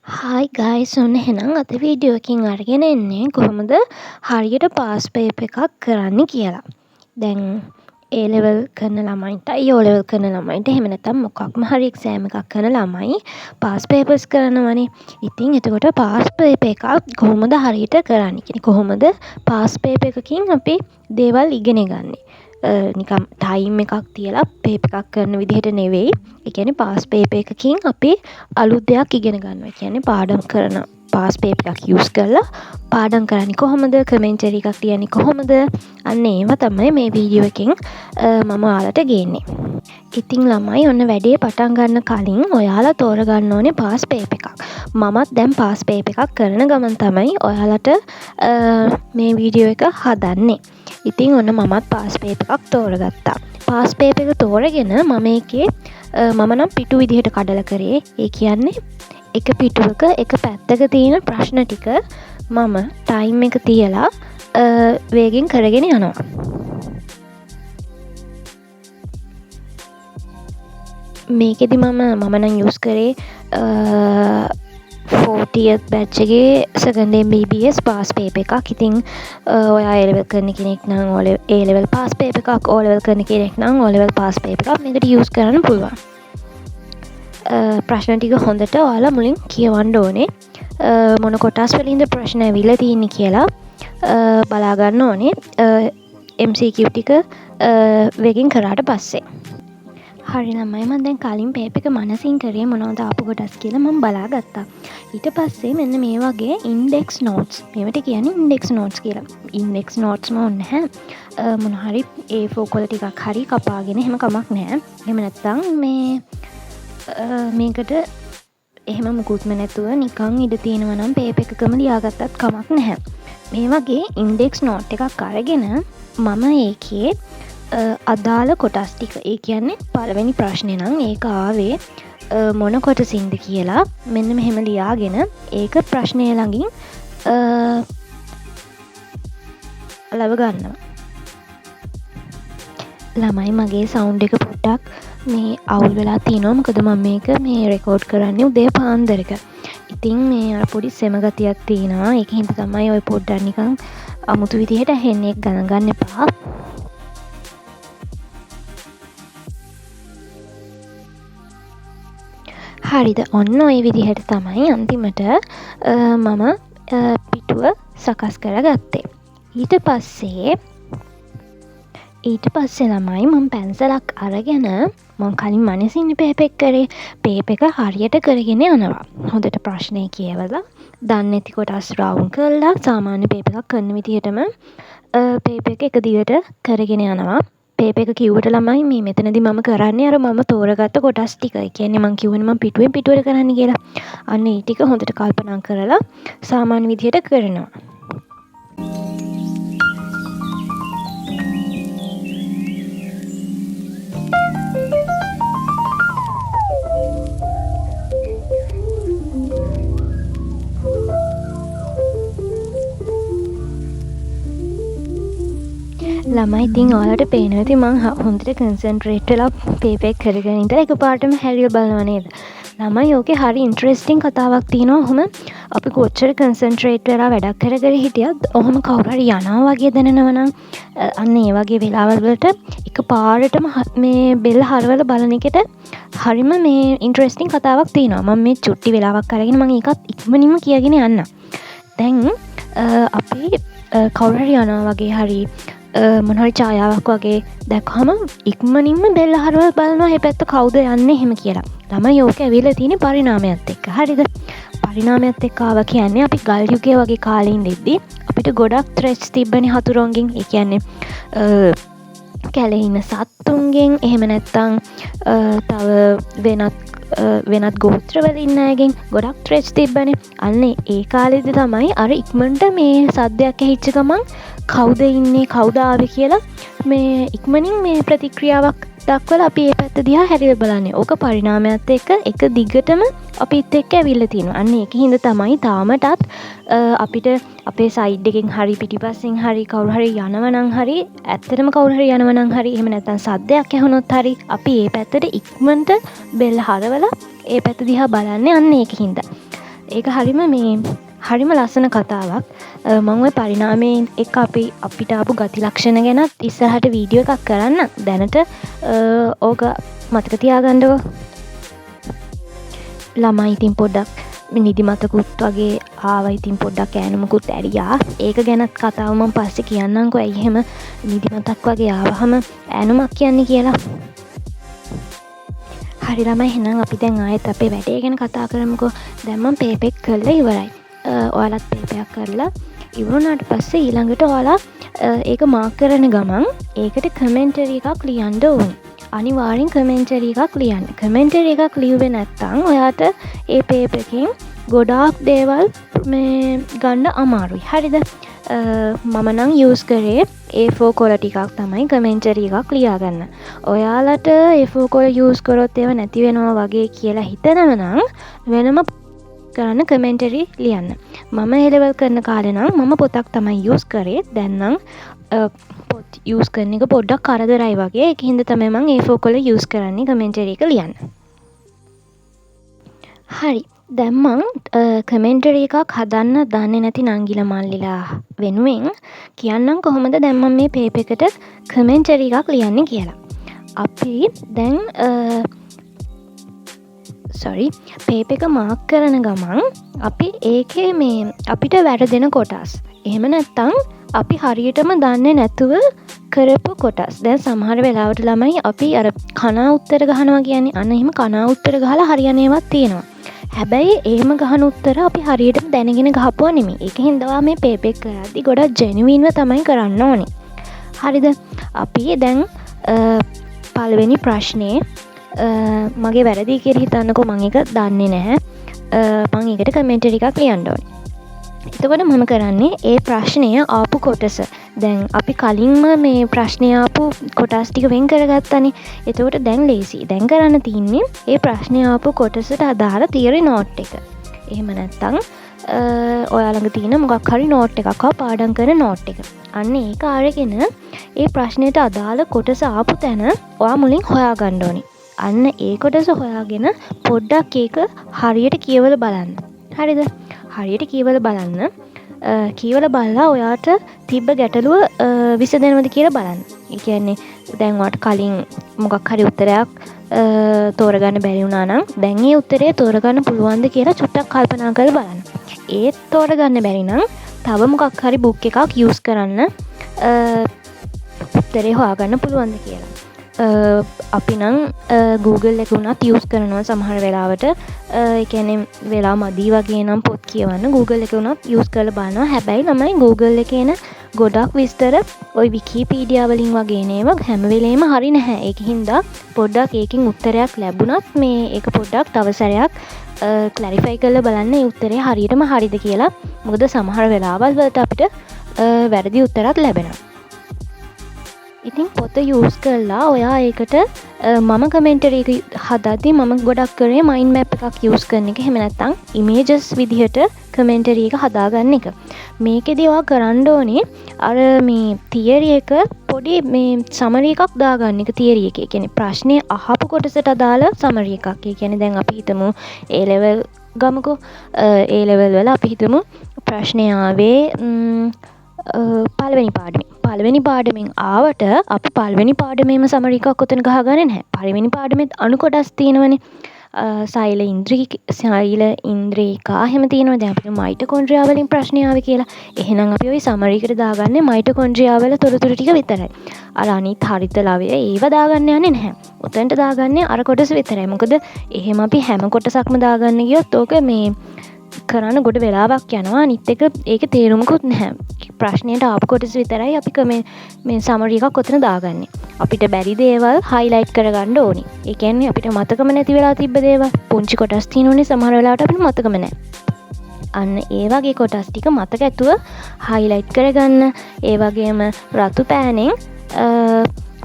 Hi guys ඔන්න එහෙනම් අද වීඩියෝ එකකින් අරගෙන එන්නේ කොහොමද හරියට පාස් පේපර් එකක් කරන්න කියලා. දැන් A level කරන ළමයින්ටයි O level කරන ළමයින්ට එහෙම නැත්නම් මොකක්ම හරි එක්සෑම් එකක් කරන ළමයි පාස් පේපර්ස් කරනවනේ. ඉතින් එතකොට පාස් පේපර් එකක් කොහොමද හරියට කරන්නේ? කියන්නේ කොහොමද පාස් පේපර් එකකින් අපි දේවල් ඉගෙන ගන්නේ? නිකම් ටයිම් එකක් තියලා පේපර් එකක් කරන විදිහට නෙවෙයි. ඒ කියන්නේ පාස් පේපර් එකකින් අපි අලුත් දෙයක් ඉගෙන ගන්නවා. ඒ කියන්නේ පාඩම් කරන පාස් පේපර් එකක් යූස් කරලා පාඩම් කරන්නේ කොහොමද? කමෙන්ටරි එකක් ලියන්නේ කොහොමද? අන්න ඒව තමයි මේ වීඩියෝ එකෙන් මම ඔයාලට ගේන්නේ. ඉතින් ළමයි ඔන්න වැඩේ පටන් ගන්න කලින් ඔයාලා තෝරගන්න ඕනේ පාස් පේපර් එකක්. මමත් දැන් පාස් පේපර් එකක් කරන ගමන් තමයි ඔයාලට මේ වීඩියෝ එක හදන්නේ. ඉතින් ඔන්න මමත් පාස් පේපර් එකක් තෝරගත්තා. පාස් පේපර් එක තෝරගෙන මම ඒකේ මම නම් පිටු විදිහට කඩලා කරේ. ඒ කියන්නේ එක පිටුවක එක පැත්තක තියෙන ප්‍රශ්න ටික මම ටයිම් එක තියලා වේගෙන් කරගෙන යනවා. මේකෙදි මම නම් යූස් කරේ 40th batch එකේ second MBBS පාස් පේපර් එකක්. ඉතින් ඔයා A level කරන කෙනෙක් නම් A level පාස් පේපර් එකක්, O level කරන කෙනෙක් නම් O level පාස් පේපර් එකක් මේකට යූස් කරන්න පුළුවන්. ප්‍රශ්න ටික හොඳට ඔයාලා මුලින් කියවන්න ඕනේ. මොන කොටස් වලින්ද ප්‍රශ්න ඇවිල්ලා තියෙන්නේ කියලා බලා ගන්න ඕනේ. MCQ ටික වෙගෙන් කරාට පස්සේ. හරි ළමයි මම දැන් කලින් පේපර් එක මනසින් කරේ මොනවද ආපු කොටස් කියලා මම බලාගත්තා. ඊට පස්සේ මෙන්න මේ වගේ ඉන්ඩෙක්ස් නෝට්ස්. මේවට කියන්නේ ඉන්ඩෙක්ස් නෝට්ස් කියලා. ඉන්ඩෙක්ස් නෝට්ස්ම ඕනේ නැහැ. මොන හරි A4 කොළ ටිකක් හරි කපාගෙන එහෙම කමක් නැහැ. එහෙම නැත්නම් මේකට එහෙම මුකුත්ම නැතුව නිකන් ඉඳ තියෙනවා නම් පේපර් එකකම ලියාගත්තත් කමක් නැහැ. මේ වගේ ඉන්ඩෙක්ස් නෝට් එකක් අරගෙන මම ඒකේ අදාළ කොටස් ටික, ඒ කියන්නේ පළවෙනි ප්‍රශ්නේ නම් ඒක ආවේ මොන කොටසින්ද කියලා මෙන්න මෙහෙම ලියාගෙන ඒක ප්‍රශ්නය ළඟින් ලව ගන්නවා. ළමයි මගේ සවුන්ඩ් එක පොඩ්ඩක් මේ අවුල් වෙලා තියෙනවා. මොකද මම මේක මේ රෙකෝඩ් කරන්නේ උදේ පාන්දරක. ඉතින් මේ අර පොඩි සෙම ගතියක් තියෙනවා. ඒක හින්දා තමයි ඔය පොඩ්ඩක් නිකන් අමුතු විදිහට ඇහෙන්නේ. ගණන් ගන්න එපා. හරිද? ඔන්න ඔය විදිහට තමයි අන්තිමට මම පිටුව සකස් කරගත්තේ. ඊට පස්සේ ළමයි මම පැන්සලක් අරගෙන මම කලින් මනසින් පේපර් එක කරේ. පේපර් එක හරියට කරගෙන යනවා. හොඳට ප්‍රශ්නේ කියවලා දන්නේ නැති කොටස් රවුන්ඩ් කරලා සාමාන්‍ය පේපර් එකක් කරන විදිහටම පේපර් එක දිගට කරගෙන යනවා. පේපර් එක කිව්වට ළමයි මේ මෙතනදී මම කරන්නේ අර මම තෝරගත්ත කොටස් ටික. ඒ කියන්නේ මම කිව්වනේ මම පිටුවෙන් පිටුවට කරන්න කියලා. අන්න ඒ ටික හොඳට කල්පනා කරලා සාමාන්‍ය විදිහට කරනවා. ළමයි ඉතින් ඔයාලට පේනවා ඇති මං හොඳට කන්සන්ට්‍රේට් වෙලා පේපර් එක කරගෙන ඉඳලා එකපාරටම හැරිලා බලනවා නේද? ළමයි ඕකේ හරි ඉන්ටරෙස්ටිං කතාවක් තියෙනවා. ඔහොම අපි කොච්චර කන්සන්ට්‍රේට් වෙලා වැඩක් කර හිටියත් ඔහොම කවුරු හරි යනවා වගේ දැනෙනවා නම් අන්න ඒ වගේ වෙලාවල් වලට එකපාරටම මේ බෙල් හරවලා බලන එකට හරිම මේ ඉන්ටරෙස්ටිං කතාවක් තියෙනවා. මම මේ චුට්ටි වෙලාවක් අරගෙන මම ඒකත් ඉක්මනින්ම කියගෙන යන්නම්. දැන් අපි කවුරු හරි යනවා වගේ හරි මොනහරි ඡායාවක් වගේ දැක්කම ඉක්මනින්ම බෙල්ල හරවලා බලනවා මේ පැත්ත කවුද යන්නේ එහෙම කියලා. ළමයි ඕක ඇවිල්ලා තියෙන පරිණාමයත් එක්ක. හරිද? පරිණාමයත් එක්ක ආවා කියන්නේ අපි ගල් යුගයේ වගේ කාලේ ඉඳිද්දි අපිට ගොඩක් ත්‍රෙට්ස් තිබ්බනේ හතුරුන්ගෙන්. ඒ කියන්නේ කැලේ ඉන්න සත්තුන්ගෙන් එහෙම නැත්නම් තව වෙනත් ගෝත්‍රවල ඉන්න අයගෙන් ගොඩක් ත්‍රෙට්ස් තිබ්බනේ. අන්න ඒ කාලෙදි තමයි අර ඉක්මනට මේ සද්දයක් ඇහිච්ච ගමන් කවුද ඉන්නේ කවුද ආවේ කියලා මේ ඉක්මනින් මේ ප්‍රතික්‍රියාවක් දක්වලා අපි ඒ පැත්ත දිහා හැරිලා බලන්නේ. ඕක පරිණාමයත් එක්ක එක දිගටම අපිත් එක්ක ඇවිල්ලා තියෙනවා. අන්න ඒක හින්දා තමයි තාමටත් අපිට අපේ සයිඩ් එකෙන් හරි පිටිපස්සෙන් හරි කවුරු හරි යනවා නම් හරි ඇත්තටම කවුරු හරි යනවා නම් හරි එහෙම නැත්නම් සද්දයක් ඇහුනොත් හරි අපි ඒ පැත්තට ඉක්මනට බෙල්ල හරවලා ඒ පැත්ත දිහා බලන්නේ අන්න ඒක හින්දා. ඒක හරිම ලස්සන කතාවක්. මං ඔය පරිණාමයෙන් එක අපිට ආපු ගති ලක්ෂණ ගැනත් ඉස්සරහට වීඩියෝ එකක් කරන්න. දැනට ඕක මතක තියාගන්නකෝ. ළමයි ඉතින් පොඩ්ඩක් නිදිමතකුත් වගේ ආවා. ඉතින් පොඩ්ඩක් ඈනුමකුත් ඇරියා. ඒක ගැනත් කතාව මම පස්සේ කියන්නම්කෝ. ඇයි එහෙම නිදිමතක් වගේ ආවහම ඈනුමක් කියන්නේ කියලා. හරි ළමයි, එහෙනම් අපි දැන් ආයෙත් අපේ වැඩේ ගැන කතා කරමුකෝ. දැන් මම පේපර් කරලා ඉවරයි. ඔයාලත් පේපර් කරලා ඉවරුණාට පස්සේ ඊළඟට ඔයාලා ඒක මාක් කරන ගමන් ඒකට කමෙන්ටරි එකක් ලියන්න ඕනේ. අනිවාර්යෙන් කමෙන්ටරි එකක් ලියන්න. කමෙන්ටරි එකක් ලියුවේ නැත්නම් ඔයාට ඒ පේපර් එකෙන් ගොඩාක් දේවල් ගන්න අමාරුයි. හරිද? මම නම් යූස් කරේ A4 කොළ ටිකක් තමයි කමෙන්ටරි එකක් ලියාගන්න. ඔයාලට A4 කොළ යූස් කරොත් ඒවා නැති වෙනවා වගේ කියලා හිතනව නම් වෙනම කරන්න කමෙන්ටරි ලියන්න. මම A-level කරන කාලේ නම් මම පොතක් තමයි යූස් කරේ. දැන් නම් පොත් යූස් කරන එක පොඩ්ඩක් කරදරයි වගේ. ඒක හින්දා තමයි මම A4 කොළ යූස් කරන්නේ කමෙන්ටරි එක ලියන්න. හරි. දැන් මං කමෙන්ටරි එකක් හදන්න දන්නේ නැති නංගිලා මල්ලිලා වෙනුවෙන් කියන්නම් කොහොමද දැන් මම මේ පේපර් එකට කමෙන්ටරි එකක් ලියන්නේ කියලා. අපි දැන් පේපර් එක මාක් කරන ගමන් අපි ඒකේ අපිට වැරදෙන කොටස්, එහෙම නැත්නම් අපි හරියටම දන්නේ නැතුව කරපු කොටස්. දැන් සමහර වෙලාවට ළමයි අපි අර කනා උත්තර ගහනවා කියන්නේ අන්න එහෙම කනා උත්තර ගහලා හරියන ඒවාත් තියෙනවා. හැබැයි එහෙම ගහන උත්තර අපි හරියටම දැනගෙන ගහපුවා නෙමෙයි. ඒක හින්දා මේ පේපර් එක කරද්දි ගොඩක් ජෙනුයින්ව තමයි කරන්න ඕනේ. හරිද? අපි දැන් පළවෙනි ප්‍රශ්නේ මගේ වැරදි කියලා හිතන්නකෝ. මම ඒක දන්නේ නැහැ. මම ඒකට කමෙන්ටරි එකක් ලියන්න ඕනේ. එතකොට මම කරන්නේ ඒ ප්‍රශ්නය ආපු කොටස. දැන් අපි කලින්ම මේ ප්‍රශ්නය ආපු කොටස් ටික වෙන් කරගත්තනේ. එතකොට දැන් ලේසි. දැන් කරන්න තියන්නේ ඒ ප්‍රශ්නය ආපු කොටසට අදාළ තියරි නෝට් එක. එහෙම නැත්නම් ඔයා ළඟ තියෙන මොකක් හරි නෝට් එකක් හා පාඩම් කරන නෝට් එක. අන්න ඒක අරගෙන ඒ ප්‍රශ්නයට අදාළ කොටස ආපු තැන ඔයා මුලින් හොයාගන්න ඕනේ. අන්න ඒ කොටස හොයාගෙන පොඩ්ඩක් ඒක හරියට කියවලා බලන්න. හරිද? හරියට කියවලා බලන්න. කියවලා බලලා ඔයාට තිබ්බ ගැටලුව විසඳෙනවද කියලා බලන්න. ඒ කියන්නේ දැන් ඔයාට කලින් මොකක් හරි උත්තරයක් තෝරගන්න බැරි වුණා නම් දැන් ඒ උත්තරේ තෝරගන්න පුළුවන්ද කියලා චුට්ටක් කල්පනා කරලා බලන්න. ඒත් තෝරගන්න බැරි නම් තව මොකක් හරි බුක් එකක් යූස් කරන්න උත්තරේ හොයාගන්න පුළුවන්ද කියලා. අපි නම් Google එක උනත් යූස් කරනවා සමහර වෙලාවට. ඒ කියන්නේ වෙලා මදි වගේ නම් පොත් කියවන්න Google එක උනත් යූස් කරලා බලනවා. හැබැයි ළමයි Google එකේ එන ගොඩක් විස්තර ওই Wikipedia වලින් වගේ නේම හැම වෙලේම හරි නැහැ. ඒක හින්දා පොඩ්ඩක් ඒකෙන් උත්තරයක් ලැබුණත් මේ ඒක පොඩ්ඩක් තව සැරයක් ක්ලැරිෆයි කරලා බලන්න මේ උත්තරේ හරියටම හරිද කියලා. මොකද සමහර වෙලාවල් වලට අපිට වැරදි උත්තරات ලැබෙනවා. ඉතින් පොත යූස් කරලා ඔයා ඒකට මම කමෙන්ටරි එක හදද්දී මම ගොඩක් කරේ මයින්ඩ් මැප් එකක් යූස් කරන එක. එහෙම නැත්නම් ඉමේජස් විදිහට කමෙන්ටරි එක හදාගන්න එක. මේකෙදී ඔයා කරන්න ඕනේ අර මේ තියරි එක පොඩි මේ සමරි එකක් දාගන්න එක තියරි එකේ. කියන්නේ ප්‍රශ්නේ අහපු කොටසට අදාළ සමරි එකක්. ඒ කියන්නේ දැන් අපි හිතමු A level ගමුකෝ. A level වල අපි හිතමු ප්‍රශ්නේ ආවේ පළවෙනි පාඩමෙන් ආවට අපි පළවෙනි පාඩමේම සමරි එකක් ඔතන ගහගන්නේ නැහැ. පළවෙනි පාඩමෙත් අණු කොටස් තියෙනවනේ. සෛල ඉන්ද්‍රිකා එහෙම තියෙනවා. දැන් අපිට මයිටොකොන්ඩ්‍රියා වලින් ප්‍රශ්න ආවේ කියලා. එහෙනම් අපි ওই සමරි එකට දාගන්නේ මයිටොකොන්ඩ්‍රියා වල තොරතුරු ටික විතරයි. අර අනිත් හරිත ලවය ඒව දාගන්න යන්නේ නැහැ. උතෙන්ට දාගන්නේ අර කොටස විතරයි. මොකද එහෙම අපි හැම කොටසක්ම දාගන්න ගියොත් ඕක මේ කරන්න ගොඩ වෙලාවක් යනවා. අනිත් එක ඒක තේරුමකුත් නැහැ. ප්‍රශ්නයට ආපු කොටස විතරයි අපි මේ සමරි එකක් ඔතන දාගන්නේ. අපිට බැරි දේවල් හයිලයිට් කරගන්න ඕනේ. ඒ කියන්නේ අපිට මතකම නැති වෙලා තිබ්බ දේවල් පුංචි කොටස් තියෙනුනේ සමහර වෙලාවට අපිට මතකම නැහැ. අන්න ඒ වගේ කොටස් ටික මතක ඇතුව හයිලයිට් කරගන්න. ඒ වගේම රතු පෑනෙන්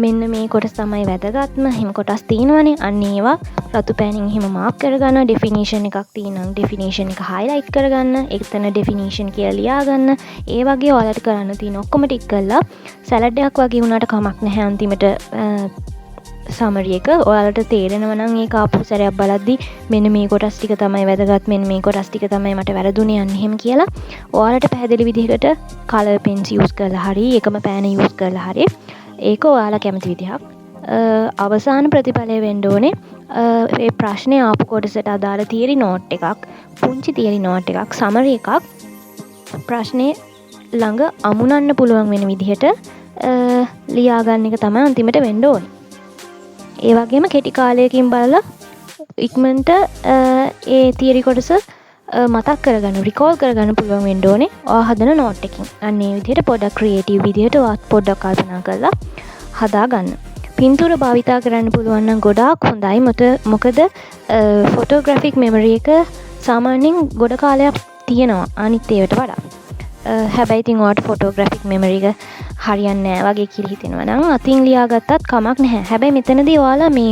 මෙන්න මේ කොටස් තමයි වැදගත්ම එහෙම කොටස් තියෙනවනේ. අන්න ඒවා රතු පෑනින් එහෙම මාක් කරගන්න. ඩෙෆිනිෂන් එකක් තියෙනම් ඩෙෆිනිෂන් එක හයිලයිට් කරගන්න. එතන ඩෙෆිනිෂන් කියලා ලියාගන්න. ඒ වගේ ඔයාලට කරන්න තියෙන ඔක්කොම ටික කරලා සැලඩ් එකක් වගේ වුණාට කමක් නැහැ. අන්තිමට සමරි එක ඔයාලට තේරෙනවා නම් ඒක ආපහු සැරයක් බලද්දි මෙන්න මේ කොටස් ටික තමයි වැදගත්, මෙන්න මේ කොටස් ටික තමයි මට වැරදුනේ යන්නේ එහෙම කියලා ඔයාලට පැහැදිලි විදිහකට කලර් පෙන්ස් යූස් කරලා හරි එකම පෑන යූස් කරලා හරි ඒක ඔයාලා කැමති විදිහක් අවසාන ප්‍රතිඵලය වෙන්න ඕනේ ඒ ප්‍රශ්නේ ආපු කොටසට අදාළ තියරි නෝට් එකක්, පුංචි තියරි නෝට් එකක්, සමරි එකක් ප්‍රශ්නේ ළඟ අමුණන්න පුළුවන් වෙන විදිහට ලියාගන්න එක තමයි අන්තිමට වෙන්න ඕනේ. ඒ වගේම කෙටි කාලයකින් බලලා ඉක්මනට ඒ තියරි කොටස මතක් කරගන්න, රිකෝල් කරගන්න පුළුවන් වෙන්න ඕනේ ඔයා හදන නෝට් එකකින්. අන්න ඒ විදිහට පොඩ්ඩක් ක්‍රියේටිව් විදිහට ඔයාත් පොඩ්ඩක් කල්පනා කරලා හදාගන්න. පින්තූර භාවිතා කරන්න පුළුවන් නම් ගොඩාක් හොඳයි. මොකද ෆොටෝග්‍රැෆික් මෙමරි එක සාමාන්‍යයෙන් ගොඩ කාලයක් තියෙනවා අනිත් ඒවාට වඩා. හැබැයි ඉතින් ඔයාට ෆොටෝග්‍රැෆික් මෙමරි එක හරියන්නේ නැහැ වගේ කියලා හිතෙනවා නම් අතින් ලියාගත්තත් කමක් නැහැ. හැබැයි මෙතනදී ඔයාලා මේ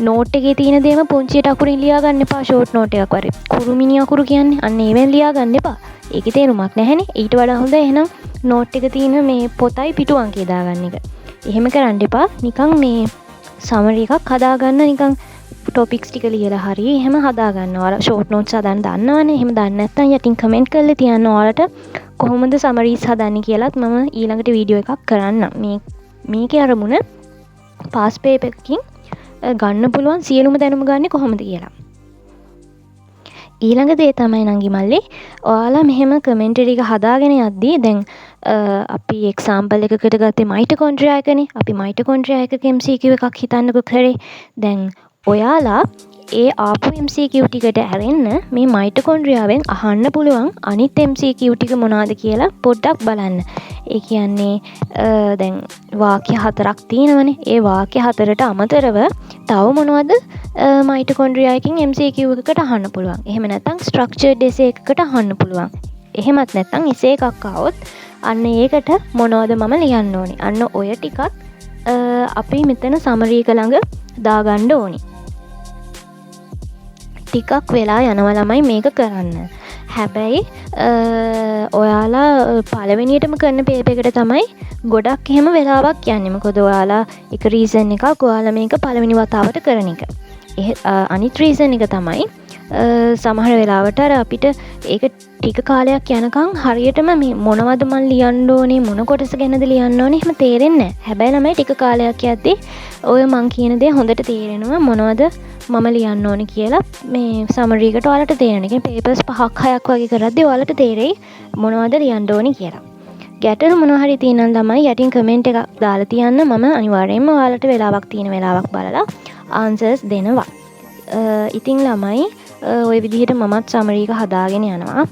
නෝට් එකේ තියෙන දේම පුංචියට අකුරින් ලියා ගන්න එපා. ෂෝට් නෝට් එකක් වගේ කුරුමිනි අකුරු කියන්නේ අන්න ඒවෙන් ලියා ගන්න එපා. ඒකේ තේරුමක් නැහැනේ. ඊට වඩා හොඳ එහෙනම් නෝට් එක තියෙන මේ පොතයි පිටු අංකය දාගන්න එක. එහෙම කරන්න එපා. නිකන් මේ සමරි එකක් හදාගන්න නිකන් ටොපික්ස් ටික ලියලා හරි එහෙම හදාගන්න. ඔයාලා ෂෝට් නෝට්ස් හදන්න දන්නවනේ. එහෙම දන්නේ නැත්නම් යටින් කමෙන්ට් කරලා තියන්න ඔයාලට කොහොමද සමරීස් හදන්නේ කියලාත් මම ඊළඟට වීඩියෝ එකක් කරන්නම්. මේකේ අරමුණ පාස් පේපර් එකකින් ගන්න පුළුවන් සියලුම දැනුම ගන්න කොහොමද කියලා. ඊළඟ දේ තමයි නංගි මල්ලි ඔයාලා මෙහෙම කමෙන්ටරි එක හදාගෙන යද්දී දැන් අපි එක්සාම්පල් එකකට ගත්තේ මයිටොකොන්ඩ්‍රියා එකනේ. අපි මයිටොකොන්ඩ්‍රියා එකක MCQ එකක් හිතන්නකෝ කරේ. දැන් ඔයාලා ඒ ආපු MCQ ටිකට ඇරෙන්න මේ මයිටොකොන්ඩ්‍රියාවෙන් අහන්න පුළුවන් අනිත් MCQ ටික මොනවද කියලා පොඩ්ඩක් බලන්න. ඒ කියන්නේ දැන් වාක්‍ය 4ක් තියෙනවනේ. ඒ වාක්‍ය 4ට අමතරව තව මොනවද මයිටොකොන්ඩ්‍රියා එකකින් MCQ එකකට අහන්න පුළුවන්. එහෙම නැත්නම් ස්ට්‍රක්චර්ඩ් එසේ එකකට අහන්න පුළුවන්. එහෙමත් නැත්නම් එසේ එකක් ආවොත් අන්න ඒකට මොනවද මම ලියන්න ඕනේ. අන්න ඔය ටිකත් අපි මෙතන සමරි එක ළඟ දාගන්න ඕනේ. ටිකක් වෙලා යනවා ළමයි මේක කරන්න. හැබැයි ඔයාලා පළවෙනියටම කරන පේපර් එකට තමයි ගොඩක් එහෙම වෙලාවක් යන්නේ. මොකද ඔයාලා එක රීසන් එකක් ඔයාලා මේක පළවෙනි වතාවට කරන එක. අනිත් රීසන් එක තමයි සමහර වෙලාවට අර අපිට ඒක ටික කාලයක් යනකම් හරියටම මේ මොනවද මන් ලියන්න ඕනේ, මොන කොටස ගැනද ලියන්න ඕනේ එහෙම තේරෙන්නේ නැහැ. හැබැයි ළමයි ටික කාලයක් යද්දී ඔය මං කියන දේ හොඳට තේරෙනවා මොනවද මම ලියන්න ඕනේ කියලා. මේ සමරි එකට ඔයාලට තේරෙන. ඒ කියන්නේ පේපර්ස් 5ක් 6ක් වගේ කරද්දී ඔයාලට තේරෙයි මොනවද ලියන්න ඕනේ කියලා. ගැටලු මොනවා හරි තියෙනනම් තමයි යටින් කමෙන්ට් එකක් දාලා තියන්න. මම අනිවාර්යයෙන්ම ඔයාලට වෙලාවක් තියෙන වෙලාවක් බලලා ආන්සර්ස් දෙනවා. ඉතින් ළමයි ඔය විදිහට මමත් සමරි එක හදාගෙන යනවා.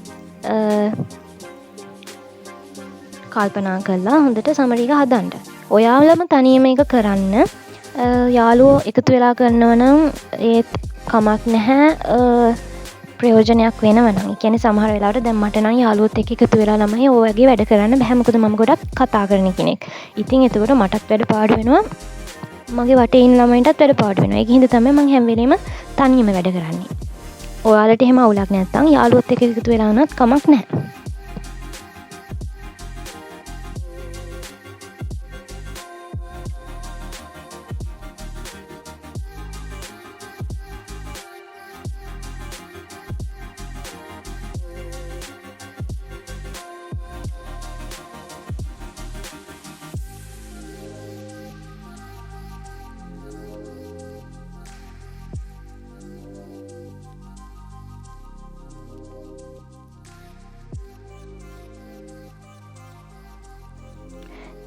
කල්පනා කරලා හොඳට සමරි එක හදන්න. ඔයාලම තනියම එක කරන්න. යාළුවෝ එකතු වෙලා කරනවා නම් ඒත් කමක් නැහැ. ප්‍රයෝජනයක් වෙනවා නම්. ඒ කියන්නේ සමහර වෙලාවට දැන් මට නම් යාළුවොත් එක්ක එකතු වෙලා ළමයි ඔය වගේ වැඩ කරන්න බෑ. මොකද මම ගොඩක් කතා කරන කෙනෙක්. ඉතින් එතකොට මටත් වැඩ පාඩු වෙනවා. මගේ වටේ ඉන්න ළමයින්ටත් වැඩ පාඩු වෙනවා. ඒක හින්දා තමයි මම හැම වෙලේම තනියම වැඩ කරන්නේ. ඔයාලට එහෙම අවුලක් නැත්නම් යාළුවොත් එක්ක එකතු වෙලා වුණත් කමක් නැහැ.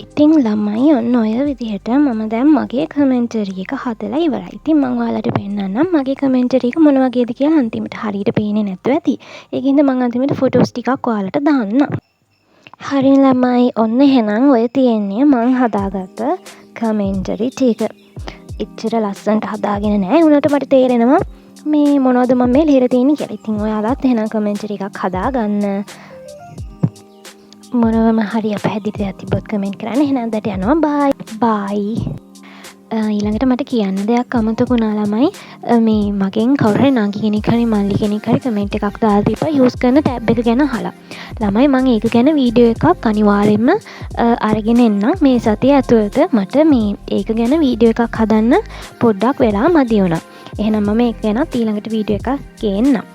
ඉතින් ළමයි ඔන්න ඔය විදිහට මම දැන් මගේ කමෙන්ටරි එක හදලා ඉවරයි. ඉතින් මම ඔයාලට පෙන්නන්නම් මගේ කමෙන්ටරි එක මොන වගේද කියලා. අන්තිමට හරියට පේන්නේ නැතුව ඇති. ඒකින්ද මම අන්තිමට ෆොටෝස් ටිකක් ඔයාලට දාන්නම්. හරි ළමයි ඔන්න එහෙනම් ඔය තියෙන්නේ මං හදාගත්ත කමෙන්ටරි ටික. එච්චර ලස්සනට හදාගෙන නැහැ. උනට මට තේරෙනවා මේ මොනවද මම මේ ලියලා තියෙන්නේ කියලා. ඉතින් ඔයාලත් එහෙනම් කමෙන්ටරි එකක් හදාගන්න. මොනවම හරි අපහැදිලි දෙයක් තිබ්බොත් කමෙන්ට් කරන්න. එහෙනම් අදට යනවා. බයි. ඊළඟට මට කියන්න දෙයක් අමතක වුණා ළමයි. මේ මගෙන් කවුරු හරි නංගි කෙනෙක් හරි මල්ලි කෙනෙක් හරි කමෙන්ට් එකක් දාලා තිබ්බා යූස් කරන ටැබ් එක ගැන අහලා. ළමයි මම ඒක ගැන වීඩියෝ එකක් අනිවාර්යෙන්ම අරගෙන එන්නම් මේ සතිය ඇතුළත. මට මේ ඒක ගැන වීඩියෝ එකක් හදන්න පොඩ්ඩක් වෙලා මදි වුණා. එහෙනම් මම ඒක ගැනත් ඊළඟට වීඩියෝ එකක් ගේන්නම්.